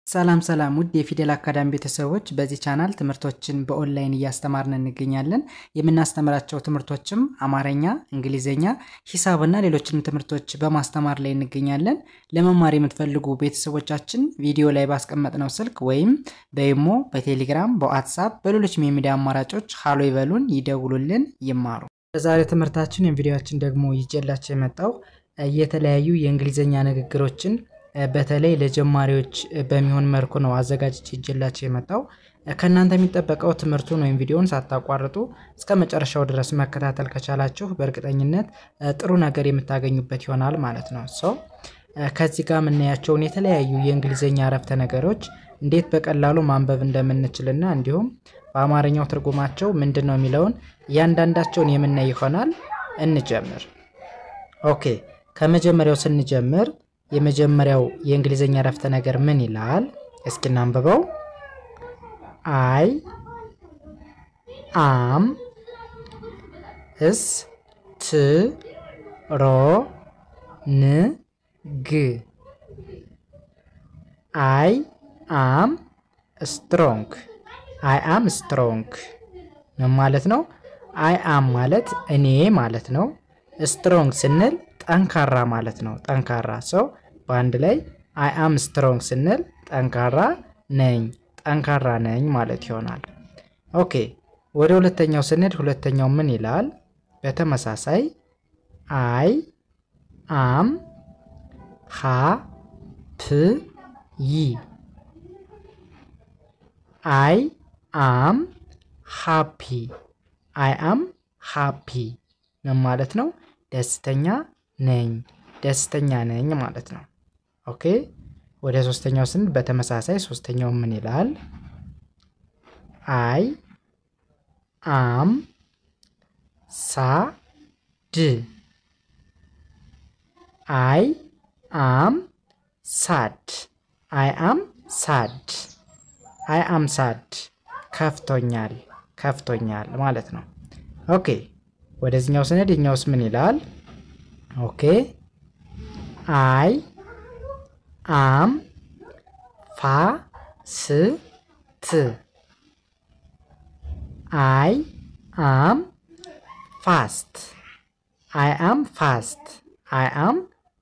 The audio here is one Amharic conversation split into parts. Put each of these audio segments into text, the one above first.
ሰላም ሰላም ውድ የፊደል አካዳሚ ቤተሰቦች በዚህ ቻናል ትምህርቶችን በኦንላይን እያስተማርን እንገኛለን። የምናስተምራቸው ትምህርቶችም አማርኛ፣ እንግሊዘኛ፣ ሂሳብና ሌሎችንም ትምህርቶች በማስተማር ላይ እንገኛለን። ለመማር የምትፈልጉ ቤተሰቦቻችን ቪዲዮ ላይ ባስቀመጥነው ስልክ ወይም በኢሞ፣ በቴሌግራም፣ በዋትስአፕ በሌሎችም የሚዲያ አማራጮች ሃሎ ይበሉን፣ ይደውሉልን፣ ይማሩ። በዛሬ ትምህርታችን የቪዲዮአችን ደግሞ ይዤላችሁ የመጣው የተለያዩ የእንግሊዘኛ ንግግሮችን በተለይ ለጀማሪዎች በሚሆን መልኩ ነው አዘጋጅቼ ይዤላችሁ የመጣው። ከናንተ የሚጠበቀው ትምህርቱን ወይም ቪዲዮውን ሳታቋርጡ እስከ መጨረሻው ድረስ መከታተል ከቻላችሁ በእርግጠኝነት ጥሩ ነገር የምታገኙበት ይሆናል ማለት ነው። ከዚህ ጋር የምናያቸውን የተለያዩ የእንግሊዘኛ አረፍተ ነገሮች እንዴት በቀላሉ ማንበብ እንደምንችልና እንዲሁም በአማርኛው ትርጉማቸው ምንድነው የሚለውን እያንዳንዳቸውን የምናይ ይሆናል። እንጀምር። ኦኬ፣ ከመጀመሪያው ስንጀምር የመጀመሪያው የእንግሊዘኛ አረፍተ ነገር ምን ይላል? እስኪ እናንብበው። I am I am strong. I am strong ምን ማለት ነው? I am ማለት እኔ ማለት ነው። strong ስንል ጠንካራ ማለት ነው። ጠንካራ ሰው በአንድ ላይ I am strong ስንል ጠንካራ ነኝ ማለት ይሆናል። ኦኬ፣ ወደ ሁለተኛው ስንሄድ ሁለተኛው ምን ይላል? በተመሳሳይ I am happy. I am happy. I am happy ምን ማለት ነው? ደስተኛ ነኝ ማለት ነው። ኦኬ፣ ወደ ሶስተኛው ስንል በተመሳሳይ ሶስተኛው ምን ይላል? I am sad. I am sad. I am sad. I am sad ከፍቶኛል ማለት ነው። ኦኬ፣ ወደዚህኛው ስንሄድ ይኛውስ ምን ይላል? ኦኬ፣ I am fast. I am fast. I am fast. I am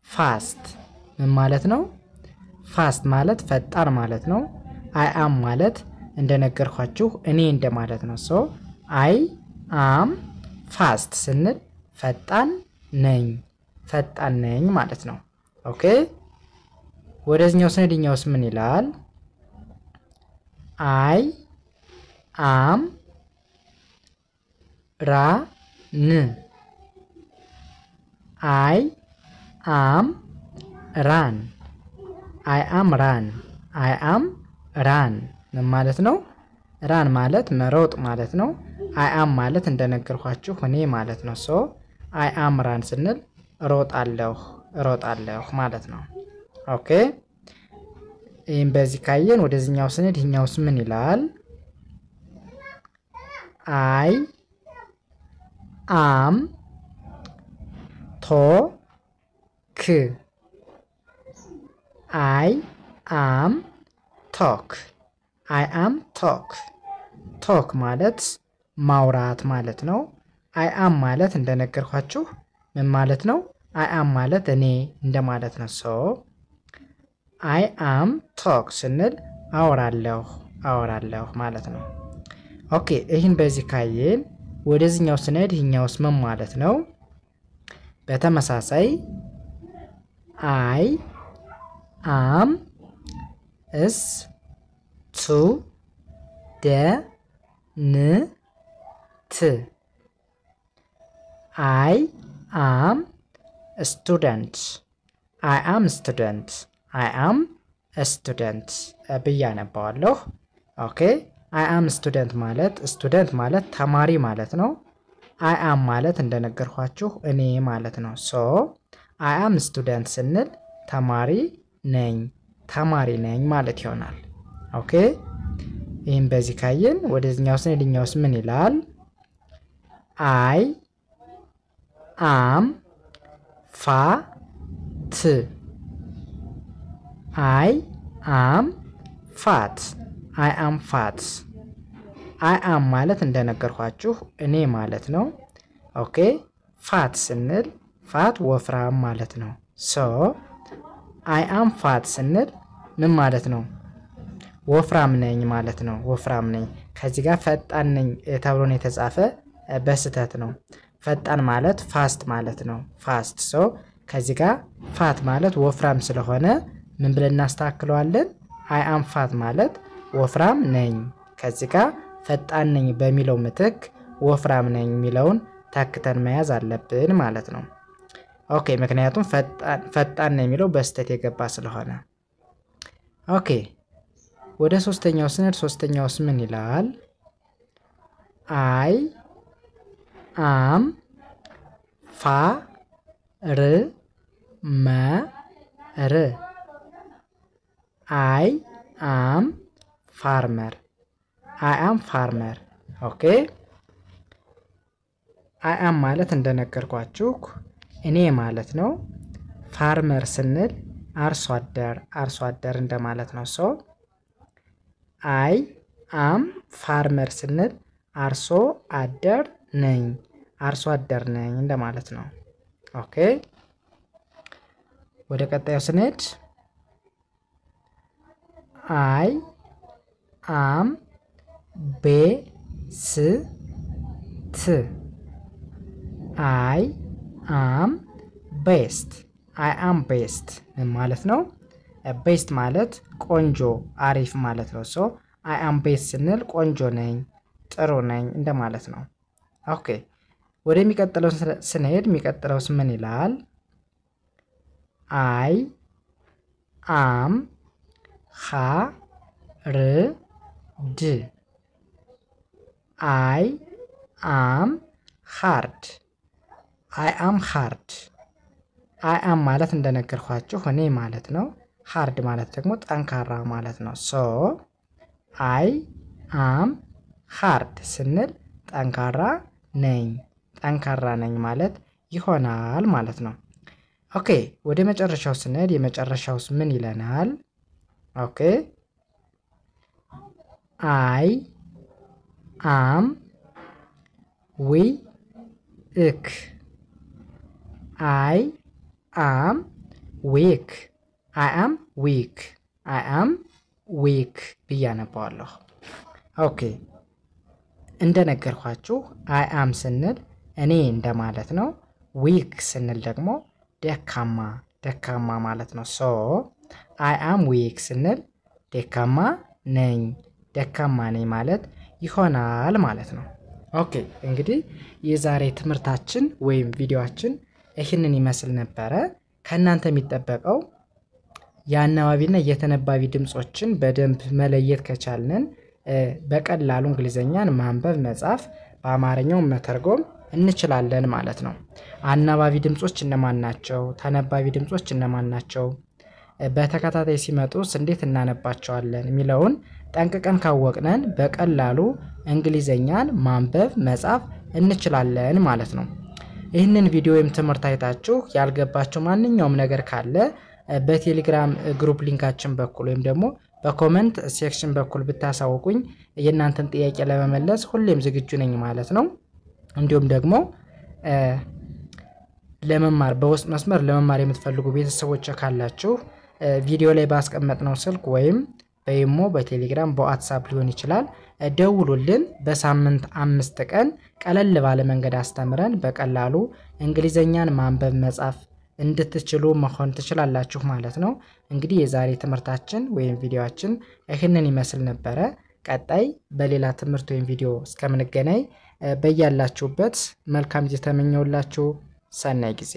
fast ምን ማለት ነው? ፋስት ማለት ፈጣን ማለት ነው። I am ማለት እንደነገርኳችሁ እኔ እንደማለት ነው። I am fast ስንል ፈጣን ነኝ ማለት ነው። ኦኬ፣ ወደዚህኛው ስንሄድኛውስ ምን ይላል? I am run. I am run. I am run. I am run ምን ማለት ነው? run ማለት መሮጥ ማለት ነው። I am ማለት እንደነገርኳችሁ እኔ ማለት ነው። I am run ስንል እሮጣለሁ ማለት ነው። ኦኬ፣ ይሄን በዚህ ካየን ወደዚህኛው ስንሄድ ይሄኛውስ ምን ይላል? I am talk. I am talk. I am talk. talk ማለት ማውራት ማለት ነው። I am ማለት እንደነገርኳችሁ ምን ማለት ነው? I am ማለት እኔ እንደማለት ነው። I am talk ስንል አወራለሁ ማለት ነው። ኦኬ፣ ይሄን በዚህ ካየን ወደዚህኛው ስንሄድ ይሄኛውስ ምን ማለት ነው? በተመሳሳይ I am student. I am student. I am student. I am a student ብያነባዋለሁ። ኦኬ፣ I am student ማለት ተማሪ ማለት ነው። I am ማለት እንደነገርኳችሁ እኔ ማለት ነው። I am student ስንል ተማሪ ነኝ ማለት ይሆናል። ኦኬ፣ ይሄን በዚህ ካየን ወደዚህኛው ስንሄድኛውስ ምን ይላል? I am fat. I am fat I am fat I am ማለት እንደነገርኳችሁ እኔ ማለት ነው ኦኬ fat ስንል fat ወፍራም ማለት ነው so I am fat ስንል ምን ማለት ነው ወፍራም ነኝ ማለት ነው ወፍራም ነኝ ከዚህ ጋር ፈጣን ነኝ ተብሎ ነው የተጻፈ በስተት ነው ፈጣን ማለት fast ማለት ነው fast so ከዚህ ጋር fat ማለት ወፍራም ስለሆነ ምን ብለን እናስተካክለዋለን I am fat ማለት ወፍራም ነኝ ከዚህ ጋር ፈጣን ነኝ በሚለው ምትክ ወፍራም ነኝ የሚለውን ታክተን መያዝ አለብን ማለት ነው ኦኬ ምክንያቱም ፈጣን ነኝ የሚለው በስተት የገባ ስለሆነ ኦኬ ወደ ሶስተኛው ስንል ሶስተኛውስ ምን ይላል I am farmer I am farmer I am farmer ኦኬ I am ማለት እንደነገርኳችሁ እኔ ማለት ነው farmer ስንል አርሶ አደር እንደማለት ነው so I am farmer ስንል አርሶ አደር ነኝ እንደማለት ነው ኦኬ ወደ ቀጣዩ ስንሄድ I am best I am best ማለት ነው best ማለት ቆንጆ አሪፍ ማለት ነው so I am best ስንል ቆንጆ ነኝ ጥሩ ነኝ እንደማለት ነው ኦኬ ወደሚቀጥለው ስንሄድ የሚቀጥለውስ ምን ይላል I am hard I am ማለት እንደነገርኳችሁ እኔ ማለት ነው hard ማለት ደግሞ ጠንካራ ማለት ነው so I am hard ስንል ጠንካራ ነኝ ማለት ይሆናል ማለት ነው ኦኬ ወደ መጨረሻው ስንሄድ የመጨረሻውስ ምን ይለናል ኦኬ I am weak ብያነባዋለሁ ኦኬ እንደነገርኳችሁ I am ስንል እኔ እንደማለት ነው weak ስንል ደግሞ ደካማ ማለት ነው so I am weak ስንል ደካማ ነኝ ማለት ይሆናል ማለት ነው ኦኬ እንግዲህ የዛሬ ትምህርታችን ወይም ቪዲዮአችን ይህንን ይመስል ነበር ከናንተ የሚጠበቀው ያናባቢና የተነባቢ ድምጾችን በደንብ መለየት ከቻልን በቀላሉ እንግሊዘኛን ማንበብ መጻፍ በአማርኛው መተርጎም እንችላለን ማለት ነው አናባቢ ድምጾች እነማን ናቸው ተነባቢ ድምጾች እነማን ናቸው በተከታታይ ሲመጡስ እንዴት እናነባቸዋለን የሚለውን ጠንቅቀን ካወቅነን በቀላሉ እንግሊዘኛን ማንበብ መጻፍ እንችላለን ማለት ነው ይህንን ቪዲዮ ወይም ትምህርት አይታችሁ ያልገባችሁ ማንኛውም ነገር ካለ በቴሌግራም ግሩፕ ሊንካችን በኩል ወይም ደግሞ በኮሜንት ሴክሽን በኩል ብታሳውቁኝ የእናንተን ጥያቄ ለመመለስ ሁሌም ዝግጁ ነኝ ማለት ነው እንዲሁም ደግሞ ለመማር በውስጥ መስመር ለመማር የምትፈልጉ ቤተሰቦች ካላችሁ ቪዲዮ ላይ ባስቀመጥነው ስልክ ወይም በኢሞ በቴሌግራም በዋትስአፕ ሊሆን ይችላል ደውሉልን በሳምንት 5 ቀን ቀለል ባለ መንገድ አስተምረን በቀላሉ እንግሊዘኛን ማንበብ መጻፍ እንድትችሉ መሆን ትችላላችሁ ማለት ነው እንግዲህ የዛሬ ትምህርታችን ወይም ቪዲዮአችን ይህንን ይመስል ነበር ቀጣይ በሌላ ትምህርት ወይም ቪዲዮ እስከምንገናኝ በያላችሁበት መልካም ጊዜ ተመኘውላችሁ ሰናይ ጊዜ